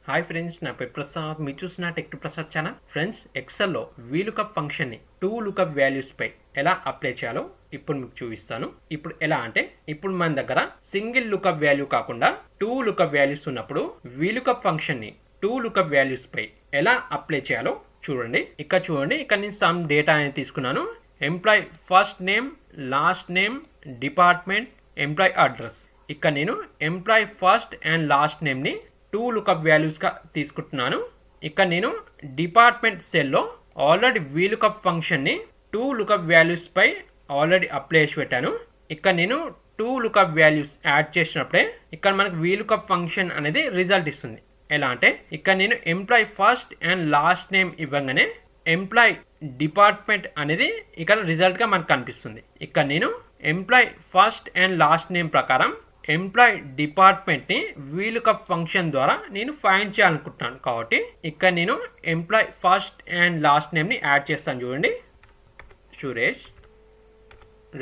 Hi friends, నా పేరు ప్రసాద్. మీరు చూసిన tech two Prasad channel. Friends, ఎక్సెల్లో VLOOKUP ఫంక్షన్ని 2 లుకప్ వాల్యూస్ పై ఎలా అప్లై చేయాలో ఇప్పుడు మీకు చూపిస్తాను. ఇప్పుడు ఎలా అంటే, ఇప్పుడు మన దగ్గర సింగిల్ లుకప్ వాల్యూ కాకుండా 2 లుకప్ వాల్యూస్ ఉన్నప్పుడు VLOOKUP ఫంక్షన్ని 2 లుకప్ వాల్యూస్ పై ఎలా అప్లై చేయాలో చూడండి. ఇక్కడ చూడండి, ఇక్కడ నేను సమ్ డేటా అనేది తీసుకున్నాను. Employee first name, last name, department, employee address. ఇక్కడ నేను ఎంప్లాయ్ ఫస్ట్ అండ్ లాస్ట్ నేమ్ని 2 లుకప్ వాల్యూస్గా తీసుకుంటున్నాను. ఇక్కడ నేను డిపార్ట్మెంట్ సెల్లో ఆల్రెడీ VLOOKUP ఫంక్షన్ని 2 లుకప్ వాల్యూస్ పై ఆల్రెడీ అప్లై చేసి పెట్టాను. ఇక్కడ నేను 2 లుకప్ వాల్యూస్ యాడ్ చేసినప్పుడే ఇక్కడ మనకు VLOOKUP ఫంక్షన్ అనేది రిజల్ట్ ఇస్తుంది. ఎలా అంటే, ఇక్కడ నేను employee first and last name ఇవ్వగానే ఎంప్లాయ్ డిపార్ట్మెంట్ అనేది ఇక్కడ రిజల్ట్గా మనకు కనిపిస్తుంది. ఇక్కడ నేను employee first and last name ప్రకారం ఎంప్లాయ్ డిపార్ట్మెంట్ని VLOOKUP ఫంక్షన్ ద్వారా నేను ఫైండ్ చేయాలనుకుంటున్నాను. కాబట్టి ఇక్కడ నేను ఎంప్లాయ్ ఫస్ట్ అండ్ లాస్ట్ నేమ్ని యాడ్ చేస్తాను. చూడండి, సురేష్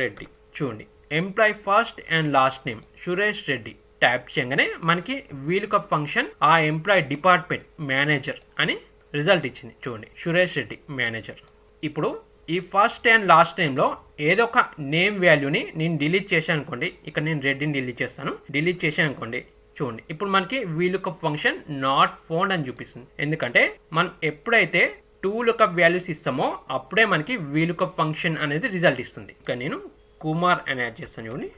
రెడ్డి. చూడండి, employee first and last name Suresh Reddy type చేయగానే మనకి VLOOKUP ఫంక్షన్ ఆ ఎంప్లాయ్ డిపార్ట్మెంట్ మేనేజర్ అని రిజల్ట్ ఇచ్చింది. చూడండి, సురేష్ రెడ్డి మేనేజర్. ఇప్పుడు ఈ ఫస్ట్ అండ్ లాస్ట్ నేమ్లో ఏదో ఒక నేమ్ వాల్యూని నేను డిలీట్ చేశాను అనుకోండి. ఇక్కడ నేను రెడ్డిని డిలీట్ చేస్తాను. డిలీట్ చేశాను అనుకోండి, చూడండి ఇప్పుడు మనకి VLOOKUP ఫంక్షన్ నాట్ ఫౌండ్ అని చూపిస్తుంది. ఎందుకంటే మనం ఎప్పుడైతే 2 లుకప్ వాల్యూస్ ఇస్తామో అప్పుడే మనకి VLOOKUP ఫంక్షన్ అనేది రిజల్ట్ ఇస్తుంది. ఇక్కడ నేను కుమార్ అని యాడ్ చేస్తాను. చూడండి,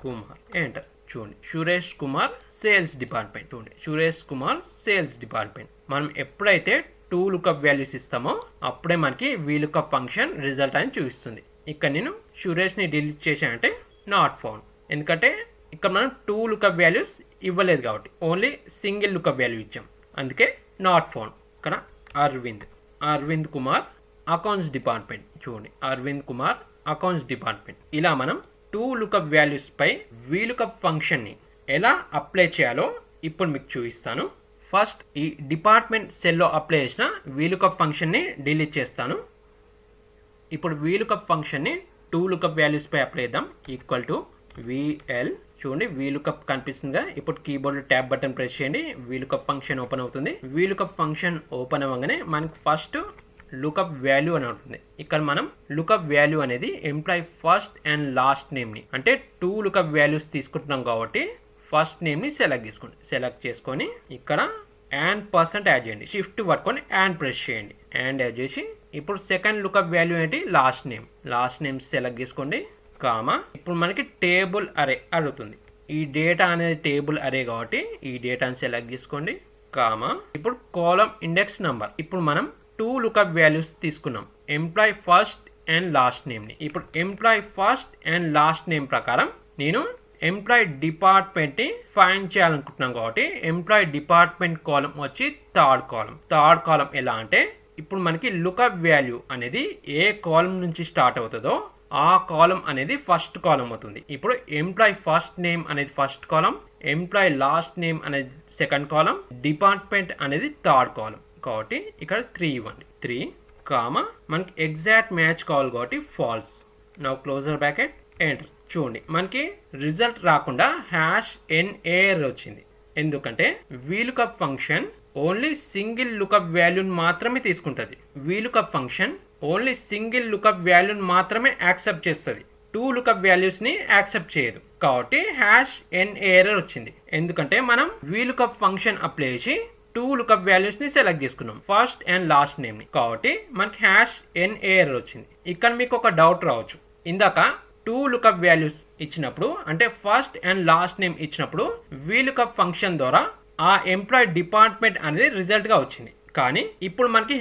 కుమార్ ఎంటర్. చూడండి, సురేష్ కుమార్ సేల్స్ డిపార్ట్మెంట్. చూడండి, సురేష్ కుమార్ సేల్స్ డిపార్ట్మెంట్. మనం ఎప్పుడైతే 2 లుకప్ వాల్యూస్ ఇస్తామో అప్పుడే మనకి VLOOKUP ఫంక్షన్ రిజల్ట్ అని చూపిస్తుంది. ఇక్కడ నేను సురేష్ని డిలీట్ చేశానంటే నాట్ ఫౌండ్. ఎందుకంటే ఇక్కడ మనం 2 లుకప్ వాల్యూస్ ఇవ్వలేదు కాబట్టి ఓన్లీ సింగిల్ లుకప్ వాల్యూ ఇచ్చాం, అందుకే నాట్ ఫౌండ్. ఇక్కడ అరవింద్ కుమార్ అకౌంట్స్ డిపార్ట్మెంట్. చూడండి, అరవింద్ కుమార్ అకౌంట్స్ డిపార్ట్మెంట్. ఇలా మనం 2 లుకప్ వాల్యూస్ పై VLOOKUP ఫంక్షన్ని ఎలా అప్లై చేయాలో ఇప్పుడు మీకు చూపిస్తాను. ఫస్ట్ ఈ డిపార్ట్మెంట్ సెల్లో అప్లై చేసిన VLOOKUP ఫంక్షన్ని డిలీట్ చేస్తాను. ఇప్పుడు VLOOKUP ఫంక్షన్ని 2 లుకప్ వాల్యూస్ పై అప్లై చేద్దాం. Equal to VL. చూడండి, VLOOKUP కనిపిస్తుందిగా. ఇప్పుడు కీబోర్డ్ ట్యాబ్ బటన్ ప్రెస్ చేయండి, VLOOKUP ఫంక్షన్ ఓపెన్ అవుతుంది. VLOOKUP ఫంక్షన్ ఓపెన్ అవ్వగానే మనకు ఫస్ట్ లుకప్ వాల్యూ అని అవుతుంది. ఇక్కడ మనం లుకప్ వాల్యూ అనేది ఎంప్లాయ్ ఫస్ట్ అండ్ లాస్ట్ నేమ్ని, అంటే 2 లుకప్ వాల్యూస్ తీసుకుంటున్నాం కాబట్టి ఫస్ట్ నేమ్ని సెలెక్ట్ చేసుకొని ఇక్కడ అండ్ పర్సెంట్ యాడ్ చేయండి. షిఫ్ట్ పట్టుకొని అండ్ ప్రెస్ చేయండి. అండ్ యాడ్ చేసి ఇప్పుడు సెకండ్ లుకప్ వాల్యూ ఏంటి, లాస్ట్ నేమ్ సెలెక్ట్ చేసుకోండి. కామా ఇప్పుడు మనకి టేబుల్ అరే అడుగుతుంది. ఈ డేటా అనేది టేబుల్ అరే కాబట్టి ఈ డేటాని సెలెక్ట్ చేసుకోండి. కామా ఇప్పుడు కాలం ఇండెక్స్ నంబర్. ఇప్పుడు మనం 2 లుకప్ వాల్యూస్ తీసుకున్నాం, ఎంప్లాయ్ ఫస్ట్ అండ్ లాస్ట్ నేమ్ని. ఇప్పుడు employee first and last name ప్రకారం నేను ఎంప్లాయ్ డిపార్ట్మెంట్ని ఫైండ్ చేయాలనుకుంటున్నాం కాబట్టి ఎంప్లాయ్ డిపార్ట్మెంట్ కాలం వచ్చి థర్డ్ కాలం. ఎలా అంటే, ఇప్పుడు మనకి లుకప్ వాల్యూ అనేది ఏ కాలం నుంచి స్టార్ట్ అవుతుందో ఆ కాలం అనేది ఫస్ట్ కాలం అవుతుంది. ఇప్పుడు ఎంప్లాయ్ ఫస్ట్ నేమ్ అనేది first column, employee last name అనేది సెకండ్ కాలం, డిపార్ట్మెంట్ అనేది థర్డ్ కాలం. కాబట్టి ఇక్కడ 3 ఇవ్వండి. 3 కామా మనకి ఎగ్జాక్ట్ మ్యాచ్ కావాలి కాబట్టి false. Now closer bracket enter. చూడండి, మనకి రిజల్ట్ రాకుండా #NAR వచ్చింది. ఎందుకంటే VLOOKUP function only single lookup వాల్యూని మాత్రమే తీసుకుంటుంది. VLOOKUP function only single lookup వాల్యూని మాత్రమే యాక్సెప్ట్ చేస్తుంది, 2 లుకప్ వాల్యూస్ని యాక్సెప్ట్ చేయదు. కాబట్టి #NAR వచ్చింది. ఎందుకంటే మనం VLOOKUP ఫంక్షన్ అప్లై చేసి 2 లుకప్ వాల్యూస్ని సెలెక్ట్ చేసుకున్నాం, ఫస్ట్ అండ్ లాస్ట్ నేమ్ని. కాబట్టి మనకి #NAR వచ్చింది. ఇక్కడ మీకు ఒక డౌట్ రావచ్చు, ఇందాక 2 లుకప్ వాల్యూస్ ఇచ్చినప్పుడు అంటే ఫస్ట్ అండ్ లాస్ట్ నేమ్ ఇచ్చినప్పుడు VLOOKUP ఫంక్షన్ ద్వారా ఆ ఎంప్లాయ్ డిపార్ట్మెంట్ అనేది రిజల్ట్గా వచ్చింది. కానీ ఇప్పుడు మనకి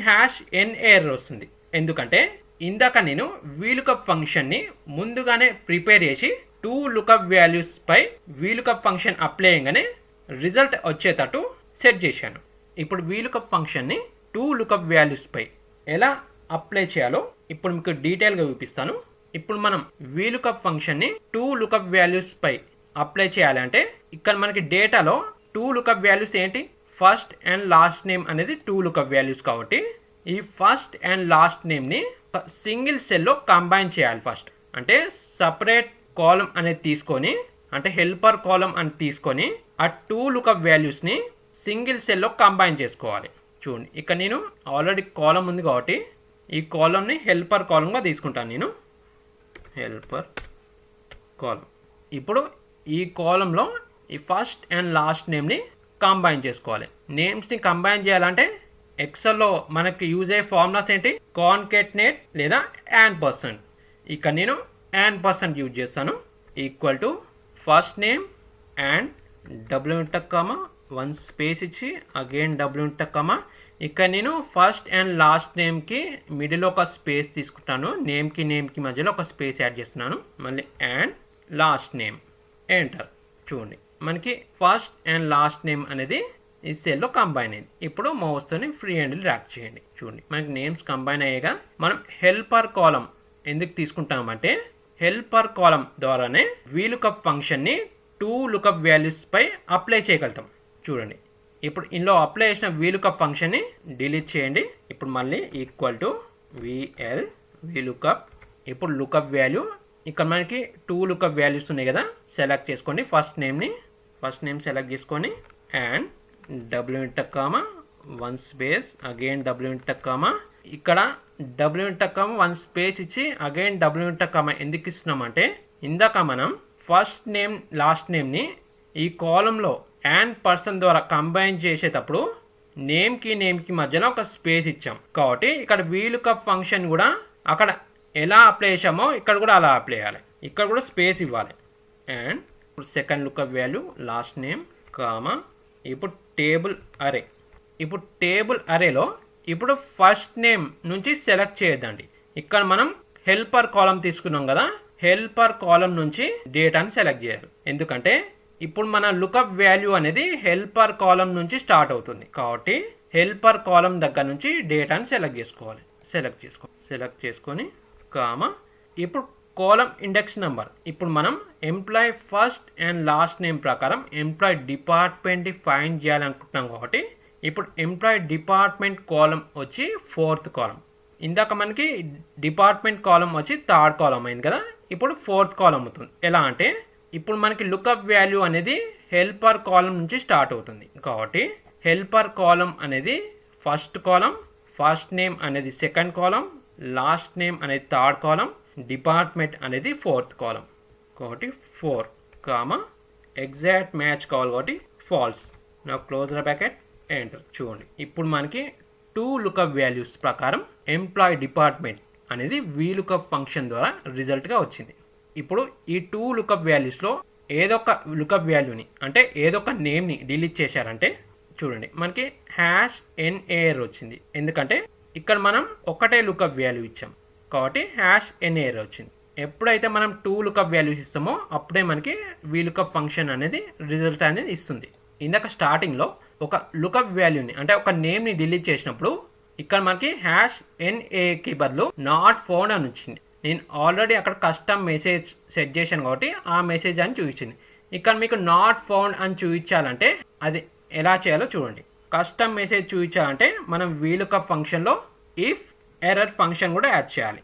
#NAR వస్తుంది. ఎందుకంటే ఇందాక నేను VLOOKUP ఫంక్షన్ని ముందుగానే ప్రిపేర్ చేసి 2 లుకప్ వాల్యూస్ పై VLOOKUP ఫంక్షన్ అప్లై చేయగానే రిజల్ట్ వచ్చేటట్టు సెట్ చేశాను. ఇప్పుడు VLOOKUP ఫంక్షన్ని 2 లుకప్ వాల్యూస్ పై ఎలా అప్లై చేయాలో ఇప్పుడు మీకు డీటెయిల్గా చూపిస్తాను. ఇప్పుడు మనం VLOOKUP ఫంక్షన్ని 2 లుకప్ వాల్యూస్ పై అప్లై చేయాలంటే ఇక్కడ మనకి డేటాలో 2 లుకప్ వాల్యూస్ ఏంటి, ఫస్ట్ అండ్ లాస్ట్ నేమ్ అనేది 2 లుకప్ వాల్యూస్ కాబట్టి ఈ ఫస్ట్ అండ్ లాస్ట్ నేమ్ని సింగిల్ సెల్లో కంబైన్ చేయాలి. ఫస్ట్ అంటే సపరేట్ కాలం అనేది తీసుకొని, అంటే హెల్పర్ కాలం అని తీసుకొని ఆ 2 లుకప్ వాల్యూస్ని సింగిల్ సెల్లో కంబైన్ చేసుకోవాలి. చూడండి ఇక్కడ నేను ఆల్రెడీ కాలం ఉంది కాబట్టి ఈ కాలంని హెల్పర్ కాలంగా తీసుకుంటాను. నేను హెల్పర్ కాలం. ఇప్పుడు ఈ కాలంలో ఈ ఫస్ట్ అండ్ లాస్ట్ నేమ్ని కంబైన్ చేసుకోవాలి. నేమ్స్ని కంబైన్ చేయాలంటే ఎక్సెల్లో మనకి యూజ్ అయ్యే ఫార్ములాస్ ఏంటి? కాన్కెట్నేట్ లేదా %. ఇక్కడ నేను %. యూజ్ చేస్తాను. Equal to first name and W enter comma 1 space ఇచ్చి అగైన్ డబ్ల్యూ ఇంటర్ కామా. ఇక్కడ నేను ఫస్ట్ అండ్ లాస్ట్ నేమ్కి మిడిల్ ఒక స్పేస్ తీసుకుంటాను. నేమ్కి మధ్యలో ఒక స్పేస్ యాడ్ చేస్తున్నాను. మళ్ళీ అండ్ లాస్ట్ నేమ్ ఎంటర్. చూడండి మనకి ఫస్ట్ అండ్ లాస్ట్ నేమ్ అనేది ఈ సెల్లో కంబైన్ అయింది. ఇప్పుడు మౌస్తోని ఫ్రీ హ్యాండిల్ డ్రాగ్ చేయండి. చూడండి మనకి నేమ్స్ కంబైన్ అయ్యాక మనం హెల్పర్ కాలం ఎందుకు తీసుకుంటామంటే హెల్పర్ కాలం ద్వారానే VLOOKUP ఫంక్షన్ని 2 లుకప్ వాల్యూస్ పై అప్లై చేయగలుగుతాం. చూడండి ఇప్పుడు ఇందులో అప్లై చేసిన VLOOKUP ఫంక్షన్ని డిలీట్ చేయండి. ఇప్పుడు మళ్ళీ ఈక్వల్ టు VLOOKUP. ఇప్పుడు లుకప్ వాల్యూ ఇక్కడ మనకి 2 లుకప్ వాల్యూస్ ఉన్నాయి కదా, సెలెక్ట్ చేసుకోండి. ఫస్ట్ నేమ్ సెలెక్ట్ చేసుకొని and W enter comma 1 space again W enter comma. ఇక్కడ డబ్ల్యూ ఇంటర్ కామా 1 స్పేస్ ఇచ్చి అగైన్ డబ్ల్యూ ఇంటర్ కామా ఎందుకు ఇస్తున్నామంటే ఇందాక మనం ఫస్ట్ నేమ్ లాస్ట్ నేమ్ని ఈ కాలంలో అండ్ పర్సన్ ద్వారా కంబైన్ చేసేటప్పుడు నేమ్కి మధ్యలో ఒక స్పేస్ ఇచ్చాం కాబట్టి ఇక్కడ VLOOKUP ఫంక్షన్ కూడా అక్కడ ఎలా అప్లై చేసామో ఇక్కడ కూడా అలా అప్లై చేయాలి. ఇక్కడ కూడా స్పేస్ ఇవ్వాలి. అండ్ ఇప్పుడు second lookup value last name comma. ఇప్పుడు టేబుల్ అరే. ఇప్పుడు టేబుల్ అరేలో ఇప్పుడు ఫస్ట్ నేమ్ నుంచి సెలెక్ట్ చేయొద్దండి. ఇక్కడ మనం హెల్పర్ కాలం తీసుకున్నాం కదా, హెల్పర్ కాలం నుంచి డేటాని సెలెక్ట్ చేయాలి. ఎందుకంటే ఇప్పుడు మన లుకప్ వాల్యూ అనేది హెల్పర్ కాలం నుంచి స్టార్ట్ అవుతుంది కాబట్టి హెల్పర్ కాలం దగ్గర నుంచి డేటాని సెలెక్ట్ చేసుకోవాలి. సెలెక్ట్ చేసుకొని కామా. ఇప్పుడు కాలం ఇండెక్స్ నెంబర్. ఇప్పుడు మనం employee first and last name ప్రకారం ఎంప్లాయ్ డిపార్ట్మెంట్ని ఫైండ్ చేయాలనుకుంటున్నాం కాబట్టి ఇప్పుడు ఎంప్లాయ్ డిపార్ట్మెంట్ కాలం వచ్చి 4th కాలం. ఇందాక మనకి డిపార్ట్మెంట్ కాలం వచ్చి 3rd కాలం అయింది కదా, ఇప్పుడు 4th కాలం అవుతుంది. ఎలా అంటే ఇప్పుడు మనకి లుకప్ వాల్యూ అనేది హెల్పర్ కాలం నుంచి స్టార్ట్ అవుతుంది కాబట్టి హెల్పర్ కాలం అనేది ఫస్ట్ కాలం, ఫస్ట్ నేమ్ అనేది సెకండ్ కాలం, లాస్ట్ నేమ్ అనేది 3rd కాలం, డిపార్ట్మెంట్ అనేది 4th కాలం. కాబట్టి 4 కామా ఎగ్జాక్ట్ మ్యాచ్ కావాలి కాబట్టి ఫాల్స్. నా క్లోజ్ ద బ్రాకెట్ ఎంటర్. చూడండి ఇప్పుడు మనకి 2 లుకప్ వాల్యూస్ ప్రకారం ఎంప్లాయ్ డిపార్ట్మెంట్ అనేది VLOOKUP ఫంక్షన్ ద్వారా రిజల్ట్గా వచ్చింది. ఇప్పుడు ఈ 2 లుకప్ వాల్యూస్లో ఏదో ఒక లుకప్ వాల్యూని అంటే ఏదో ఒక నేమ్ని డిలీట్ చేశారంటే చూడండి మనకి #NAR వచ్చింది. ఎందుకంటే ఇక్కడ మనం ఒకటే లుకప్ వాల్యూ ఇచ్చాం కాబట్టి #NAR వచ్చింది. ఎప్పుడైతే మనం 2 లుకప్ వాల్యూస్ ఇస్తామో అప్పుడే మనకి VLOOKUP ఫంక్షన్ అనేది రిజల్ట్ అనేది ఇస్తుంది. ఇందాక స్టార్టింగ్లో ఒక లుకప్ వాల్యూని అంటే ఒక నేమ్ని డిలీట్ చేసినప్పుడు ఇక్కడ మనకి #NAకి బదులు నాట్ ఫౌండ్ అని వచ్చింది. నేను ఆల్రెడీ అక్కడ కస్టమ్ మెసేజ్ సెట్ చేశాను కాబట్టి ఆ మెసేజ్ అని చూపించింది. ఇక్కడ మీకు నాట్ ఫౌండ్ అని చూపించాలంటే అది ఎలా చేయాలో చూడండి. కస్టమ్ మెసేజ్ చూపించాలంటే మనం VLOOKUP ఫంక్షన్లో ఇఫ్ ఎర్రర్ ఫంక్షన్ కూడా యాడ్ చేయాలి.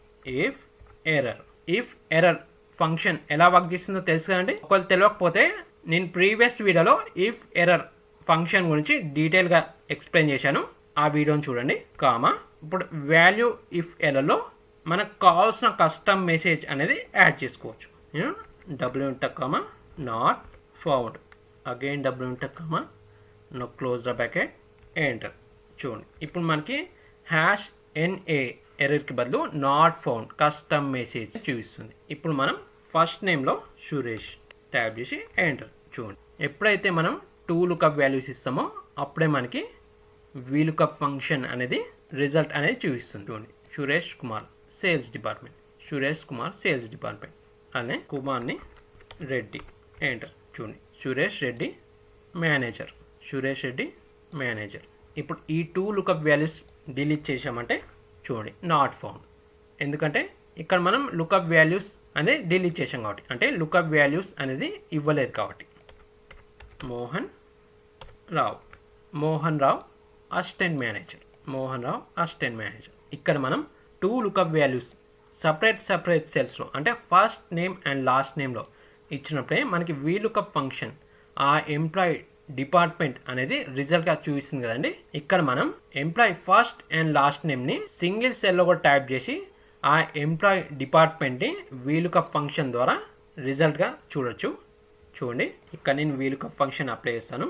ఇఫ్ ఎర్రర్ ఫంక్షన్ ఎలా వర్క్ చేస్తుందో తెలుసు కదండి. ఒకవేళ తెలియకపోతే నేను ప్రీవియస్ వీడియోలో ఇఫ్ ఎర్రర్ ఫంక్షన్ గురించి డీటెయిల్గా ఎక్స్ప్లెయిన్ చేశాను, ఆ వీడియోని చూడండి. కామా ఇప్పుడు వాల్యూ ఇఫ్ ఎర్రర్లో మనకు కావాల్సిన కస్టమ్ మెసేజ్ అనేది యాడ్ చేసుకోవచ్చు. నేను W enter comma not found again W enter comma no close the bracket enter. చూడండి ఇప్పుడు మనకి #NA ఎర్రర్కి బదులు నాట్ ఫౌండ్ కస్టమ్ మెసేజ్ చూపిస్తుంది. ఇప్పుడు మనం ఫస్ట్ నేమ్లో సురేష్ ట్యాబ్ చేసి ఎంటర్. చూడండి ఎప్పుడైతే మనం 2 లుకప్ వాల్యూస్ ఇస్తామో అప్పుడే మనకి VLOOKUP ఫంక్షన్ అనేది రిజల్ట్ అనేది చూపిస్తుంది. చూడండి సురేష్ కుమార్ సేల్స్ డిపార్ట్మెంట్ అనే కుమార్ని రెడ్డి ఎంటర్. చూడండి సురేష్ రెడ్డి మేనేజర్. ఇప్పుడు ఈ 2 లుకప్ వాల్యూస్ డిలీట్ చేసామంటే చూడండి నాట్ ఫౌండ్. ఎందుకంటే ఇక్కడ మనం లుకప్ వాల్యూస్ అనేది డిలీట్ చేసాం కాబట్టి అంటే లుకప్ వాల్యూస్ అనేది ఇవ్వలేదు కాబట్టి. Mohan Rao assistant manager. ఇక్కడ మనం 2 లుకప్ వాల్యూస్ సపరేట్ సెల్స్లో అంటే ఫస్ట్ నేమ్ అండ్ లాస్ట్ నేమ్లో ఇచ్చినప్పుడే మనకి VLOOKUP ఫంక్షన్ ఆ ఎంప్లాయ్ డిపార్ట్మెంట్ అనేది రిజల్ట్గా చూపిస్తుంది కదండి. ఇక్కడ మనం ఎంప్లాయీ ఫస్ట్ అండ్ లాస్ట్ నేమ్ని సింగిల్ సెల్లో కూడా టైప్ చేసి ఆ ఎంప్లాయీ డిపార్ట్మెంట్ని వీలుకప్ ఫంక్షన్ ద్వారా రిజల్ట్గా చూడొచ్చు. చూడండి, ఇక్కడ నేను వీలుకప్ ఫంక్షన్ అప్లై చేస్తాను.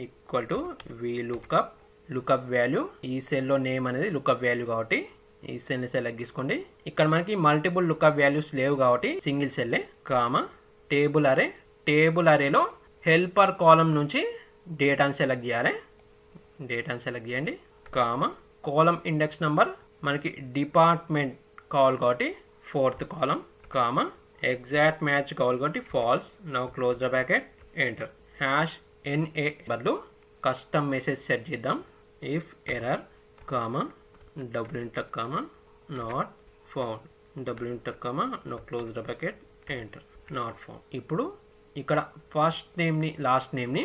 Equal to VLOOKUP lookup value, ఈ సెల్లో నేమ్ అనేది లుకప్ వాల్యూ కాబట్టి ఈ సెల్ని సెలెక్ట్ చేసుకోండి. ఇక్కడ మనకి మల్టిపుల్ లుకప్ వాల్యూస్ లేవు కాబట్టి సింగిల్ సెల్లే, కామా టేబుల్ అరే, టేబుల్ అరేలో హెల్పర్ కాలం నుంచి డేటాని సెలెక్ట్ చేయాలి. డేటాని సెలెక్ట్ చేయండి, కామా కాలం ఇండెక్స్ నెంబర్ మనకి డిపార్ట్మెంట్ కావాలి కాబట్టి 4th column, comma exact match కావాలి కాబట్టి false. Now close the bracket, enter. Hash NA బదులు కస్టమ్ మెసేజ్ సెట్ చేద్దాం. If error, comma double enter, comma not found, double enter, comma no close the bracket, enter. Not found. ఇప్పుడు ఇక్కడ first నేమ్ని last నేమ్ని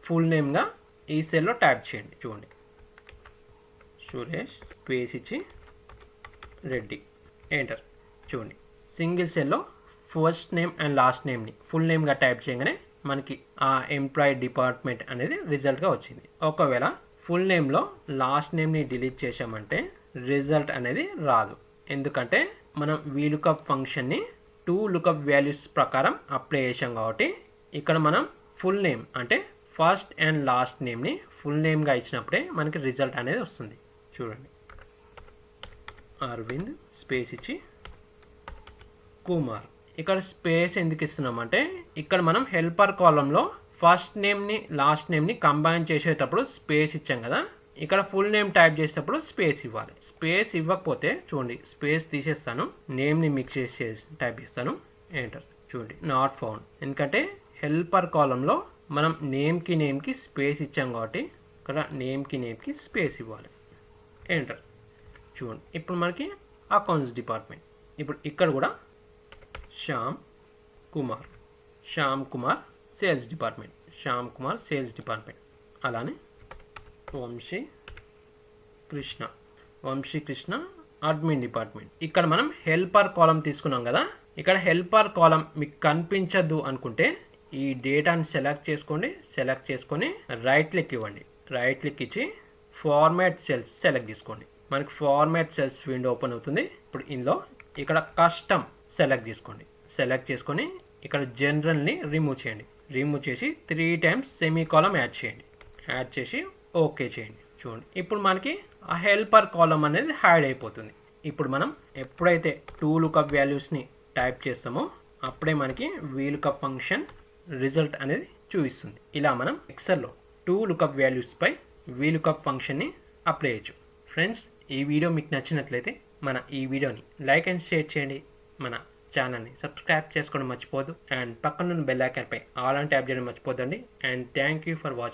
full నేమ్గా ఈ సెల్లో type చేయండి. చూడండి, సురేష్ స్పేస్ ఇచ్చి రెడ్డి, ఎంటర్. చూడండి, సింగిల్ సెల్లో ఫస్ట్ నేమ్ అండ్ లాస్ట్ నేమ్ని ఫుల్ నేమ్గా టైప్ చేయగానే మనకి ఆ ఎంప్లాయీ డిపార్ట్మెంట్ అనేది రిజల్ట్గా వచ్చింది. ఒకవేళ ఫుల్ నేమ్లో లాస్ట్ నేమ్ని డిలీట్ చేసామంటే రిజల్ట్ అనేది రాదు. ఎందుకంటే మనం వీలుకప్ ఫంక్షన్ని 2 లుకప్ వాల్యూస్ ప్రకారం అప్లై చేసాం కాబట్టి ఇక్కడ మనం ఫుల్ నేమ్ అంటే ఫస్ట్ అండ్ లాస్ట్ నేమ్ని ఫుల్ నేమ్గా ఇచ్చినప్పుడే మనకి రిజల్ట్ అనేది వస్తుంది. చూడండి, అరవింద్ స్పేస్ ఇచ్చి కుమార్. ఇక్కడ స్పేస్ ఎందుకు ఇస్తున్నామంటే ఇక్కడ మనం హెల్పర్ కాలంలో ఫస్ట్ నేమ్ని లాస్ట్ నేమ్ని కంబైన్ చేసేటప్పుడు స్పేస్ ఇచ్చాం కదా, ఇక్కడ ఫుల్ నేమ్ టైప్ చేసేటప్పుడు స్పేస్ ఇవ్వాలి. స్పేస్ ఇవ్వకపోతే చూడండి, స్పేస్ తీసేస్తాను, నేమ్ని మిక్స్ చేసి టైప్ చేస్తాను, ఎంటర్. చూడండి, నాట్ ఫౌండ్. ఎందుకంటే హెల్పర్ కాలంలో మనం నేమ్కి స్పేస్ ఇచ్చాం కాబట్టి ఇక్కడ నేమ్కి స్పేస్ ఇవ్వాలి, ఎంటర్. చూడండి, ఇప్పుడు మనకి అకౌంట్స్ డిపార్ట్మెంట్. ఇప్పుడు ఇక్కడ కూడా శ్యామ్ కుమార్ సేల్స్ డిపార్ట్మెంట్, అలానే వంశీ కృష్ణ అడ్మిన్ డిపార్ట్మెంట్. ఇక్కడ మనం హెల్పర్ కాలం తీసుకున్నాం కదా, ఇక్కడ హెల్పర్ కాలం మీకు కనిపించద్దు అనుకుంటే ఈ డేటాని సెలెక్ట్ చేసుకొని రైట్ క్లిక్ ఇవ్వండి. రైట్ క్లిక్ ఇచ్చి ఫార్మాట్ సెల్స్ సెలెక్ట్ చేసుకోండి. మనకి ఫార్మాట్ సెల్స్ విండో ఓపెన్ అవుతుంది. ఇప్పుడు ఇందులో ఇక్కడ కస్టమ్ సెలెక్ట్ చేసుకొని ఇక్కడ జనరల్ని రిమూవ్ చేయండి. రిమూవ్ చేసి 3 times సెమీకాలం యాడ్ చేసి ఓకే చేయండి. చూడండి, ఇప్పుడు మనకి ఆ హెల్పర్ కాలం అనేది హైడ్ అయిపోతుంది. ఇప్పుడు మనం ఎప్పుడైతే 2 లుకప్ వాల్యూస్ని టైప్ చేస్తామో అప్పుడే మనకి వీలుకప్ ఫంక్షన్ రిజల్ట్ అనేది చూపిస్తుంది. ఇలా మనం ఎక్సెల్లో 2 లుకప్ వాల్యూస్పై వీలుకప్ ఫంక్షన్ని అప్లై చేయొచ్చు. ఫ్రెండ్స్, ఈ వీడియో మీకు నచ్చినట్లయితే మన ఈ వీడియోని లైక్ అండ్ షేర్ చేయండి. మన ఛానల్ని సబ్స్క్రైబ్ చేసుకోవడం మర్చిపోద్దు. అండ్ పక్కనున్న బెల్ ఐకాన్పై ఆల్ అని ట్యాప్ చేయడం మర్చిపోద్దండి. And thank you for watching.